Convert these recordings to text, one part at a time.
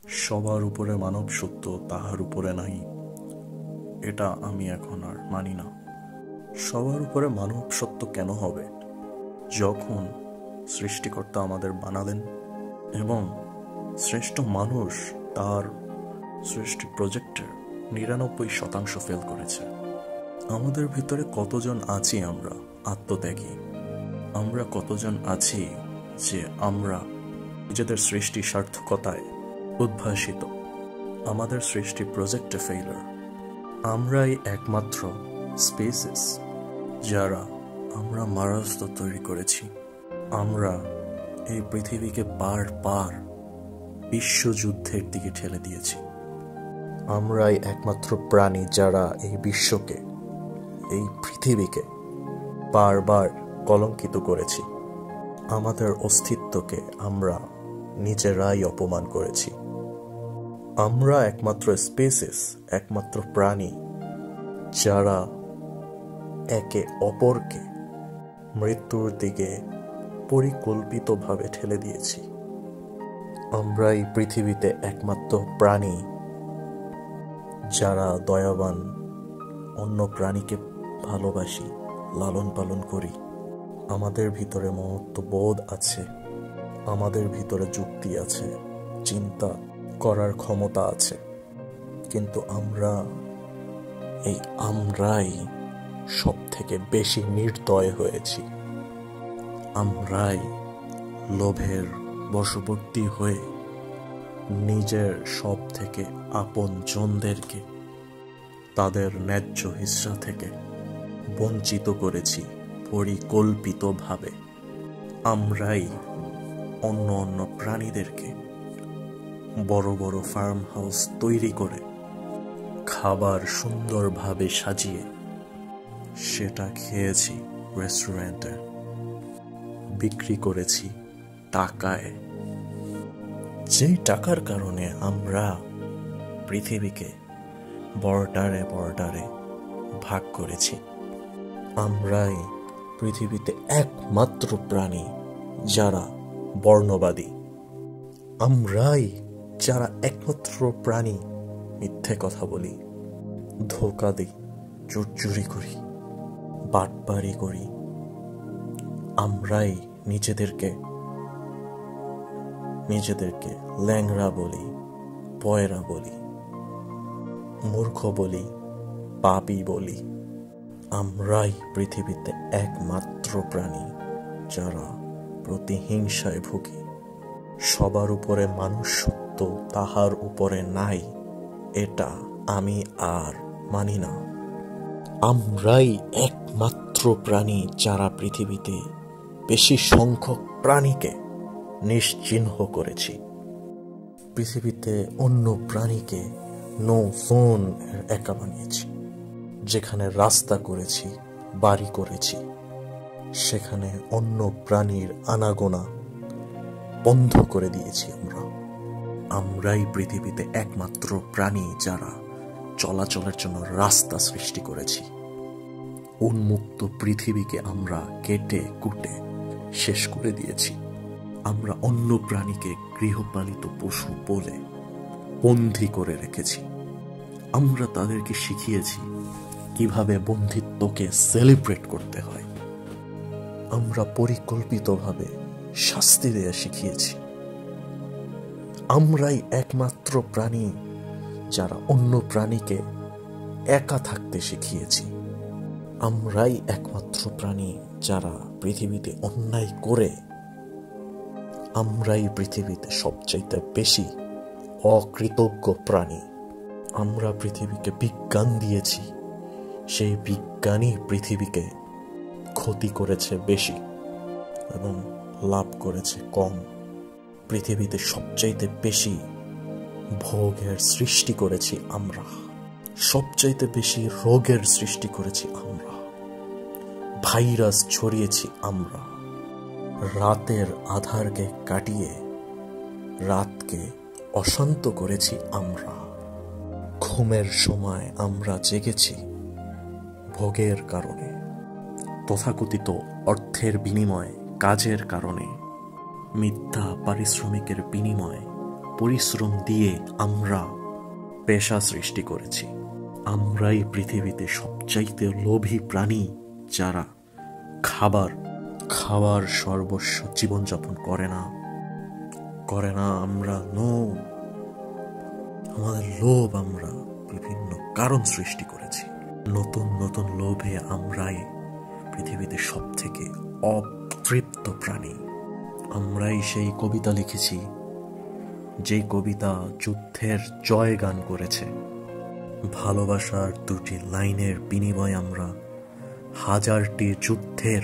সবার উপরে মানব সত্য, তাহার উপরে নাই, এটা আমি এখন আর মানি না। সবার উপরে মানব সত্য কেন হবে, যখন সৃষ্টিকর্তা আমাদের বানালেন এবং শ্রেষ্ঠ মানুষ তার সৃষ্টি প্রজেক্টের 99% ফেল করেছে। আমাদের ভিতরে কতজন আছি আমরা আত্মত্যাগী? আমরা কতজন আছি যে আমরা নিজেদের সৃষ্টি সার্থকতায় উদ্ভাসিত, আমাদের সৃষ্টি প্রজেক্টে ফেইলার? আমরাই একমাত্র স্পেসিস যারা আমরা মারাস্ত তৈরি করেছি। আমরা এই পৃথিবীকে বারবার বিশ্বযুদ্ধের দিকে ঠেলে দিয়েছি। আমরাই একমাত্র প্রাণী যারা এই বিশ্বকে, এই পৃথিবীকে বারবার কলঙ্কিত করেছি। আমাদের অস্তিত্বকে আমরা নিজেরাই অপমান করেছি। আমরা একমাত্র স্পেসিস, একমাত্র প্রাণী যারা একে অপরকে মৃত্যুর দিকে পরিকল্পিতভাবে ঠেলে দিয়েছি। আমরা এই পৃথিবীতে একমাত্র প্রাণী যারা দয়াবান, অন্য প্রাণীকে ভালোবাসি, লালন পালন করি। আমাদের ভিতরে মহত্ববোধ আছে, আমাদের ভিতরে যুক্তি আছে, চিন্তা করার ক্ষমতা আছে, কিন্তু আমরাই সব থেকে বেশি নির্দয় হয়েছি। আমরাই লোভের বশবর্তী হয়ে নিজের সব থেকে আপন জনদেরকে তাদের ন্যায্য হিস্সা থেকে বঞ্চিত করেছি পরিকল্পিতভাবে। আমরাই অন্য প্রাণীদেরকে বড় বড় ফার্ম হাউস তৈরি করে খাবার সুন্দরভাবে সাজিয়ে সেটা খেয়েছি রেস্টুরেন্টে, বিক্রি করেছি টাকায়। যেই টাকার কারণে আমরা পৃথিবীকে বর্ডারে ভাগ করেছি। আমরাই পৃথিবীতে একমাত্র প্রাণী যারা বর্ণবাদী। আমরাই যারা একমাত্র প্রাণী মিথ্যে কথা বলি, ধোঁকা দিই, চুরি করি, বাটপারি করি। আমরাই নিজেদেরকে ল্যাংড়া বলি, পয়রা বলি, মূর্খ বলি, পাপী বলি। আমরাই পৃথিবীতে একমাত্র প্রাণী যারা প্রতিহিংসায় ভুগি। সবার উপরে মানুষ সত্য, তাহার উপরে নাই, এটা আমি আর মানি না। আমরাই একমাত্র প্রাণী যারা পৃথিবীতে বেশি সংখ্যক প্রাণীকে নিশ্চিহ্ন করেছি। পৃথিবীতে অন্য প্রাণীকে নো জোন একা বানিয়েছি। যেখানে রাস্তা করেছি, বাড়ি করেছি, সেখানে অন্য প্রাণীর আনাগোনা বন্ধ করে দিয়েছি। আমরাই পৃথিবীতে একমাত্র প্রাণী যারা চলাচলের জন্য রাস্তা সৃষ্টি করেছি। উন্মুক্ত পৃথিবীকে আমরা কেটে কুটে শেষ করে দিয়েছি। আমরা অন্য প্রাণীকে গৃহপালিত পশু বলে বন্দী করে রেখেছি। আমরা তাদেরকে শিখিয়েছি কিভাবে বন্দিত্বকে সেলিব্রেট করতে হয়। আমরা পরিকল্পিতভাবে শাস্তি দেয়া শিখিয়েছি। আমরাই একমাত্র প্রাণী যারা অন্য প্রাণীকে একা থাকতে শিখিয়েছি। আমরাই একমাত্র প্রাণী যারা পৃথিবীতে অন্যায় করে। আমরাই পৃথিবীতে সবচাইতে বেশি অকৃতজ্ঞ প্রাণী। আমরা পৃথিবীকে বিজ্ঞান দিয়েছি, সেই বিজ্ঞানই পৃথিবীকে ক্ষতি করেছে বেশি এবং লাভ করেছে কম। পৃথিবীতে সবচাইতে বেশি ভোগের সৃষ্টি করেছি আমরা, সবচাইতে বেশি রোগের সৃষ্টি করেছি আমরা, ভাইরাস ছড়িয়েছি আমরা, রাতের আধারকে কাটিয়ে রাতকে অশান্ত করেছি আমরা। ঘুমের সময় আমরা জেগেছি ভোগের কারণে, তথাকথিত অর্থের বিনিময়ে, কাজের কারণে, মিথ্যা পারিশ্রমিকের বিনিময়ে পরিশ্রম দিয়ে আমরা পেশা সৃষ্টি করেছি। আমরাই পৃথিবীতে সবচাইতে লোভী প্রাণী, যারা খাবার সর্বস্ব জীবনযাপন করে না। আমরা আমাদের লোভ আমরা বিভিন্ন কারণ সৃষ্টি করেছি। নতুন নতুন লোভে আমরাই পৃথিবীতে সব থেকে অতৃপ্ত প্রাণী। আমরাই সেই কবিতা লিখেছি, যেই কবিতা যুদ্ধের জয় গান করেছে। ভালোবাসার দুটি লাইনের বিনিময়ে আমরা হাজারটি যুদ্ধের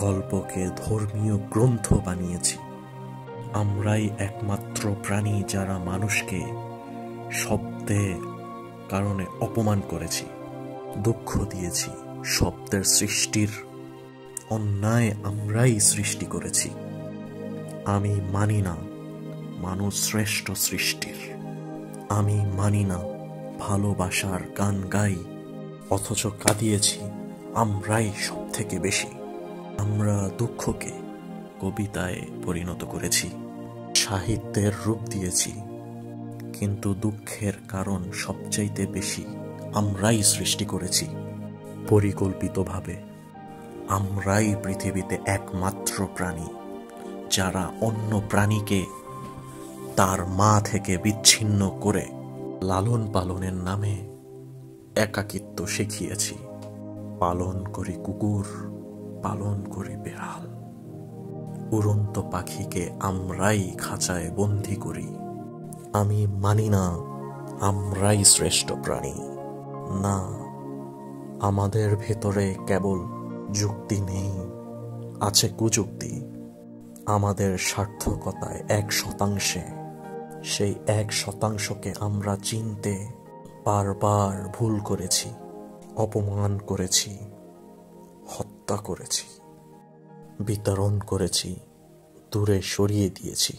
গল্পকে ধর্মীয় গ্রন্থ বানিয়েছি। আমরাই একমাত্র প্রাণী যারা মানুষকে শব্দের কারণে অপমান করেছি, দুঃখ দিয়েছি। শব্দের সৃষ্টির অন্যায় আমরাই সৃষ্টি করেছি। আমি মানি না মানুষ শ্রেষ্ঠ সৃষ্টির। আমি মানি না ভালোবাসার গান গাই, অথচ কাঁদিয়েছি আমরাই সব থেকে বেশি। আমরা দুঃখকে কবিতায় পরিণত করেছি, সাহিত্যের রূপ দিয়েছি, কিন্তু দুঃখের কারণ সবচাইতে বেশি আমরাই সৃষ্টি করেছি পরিকল্পিতভাবে। আমরাই পৃথিবীতে একমাত্র প্রাণী যারা অন্য প্রাণীকে তার মা থেকে বিচ্ছিন্ন করে লালন পালনের নামে একাকিত্ব শিখিয়েছি। পালন করি কুকুর, পালন করি বেড়াল, উড়ন্ত পাখিকে আমরাই খাঁচায় বন্দি করি। আমি মানি না আমরাই শ্রেষ্ঠ প্রাণী। না, আমাদের ভেতরে কেবল যুক্তি নেই, আছে কুযুক্তি। আমাদের সার্থকতায় 1%, সেই 1%কে আমরা চিনতে বারবার ভুল করেছি, অপমান করেছি, হত্যা করেছি, বিতরণ করেছি, দূরে সরিয়ে দিয়েছি।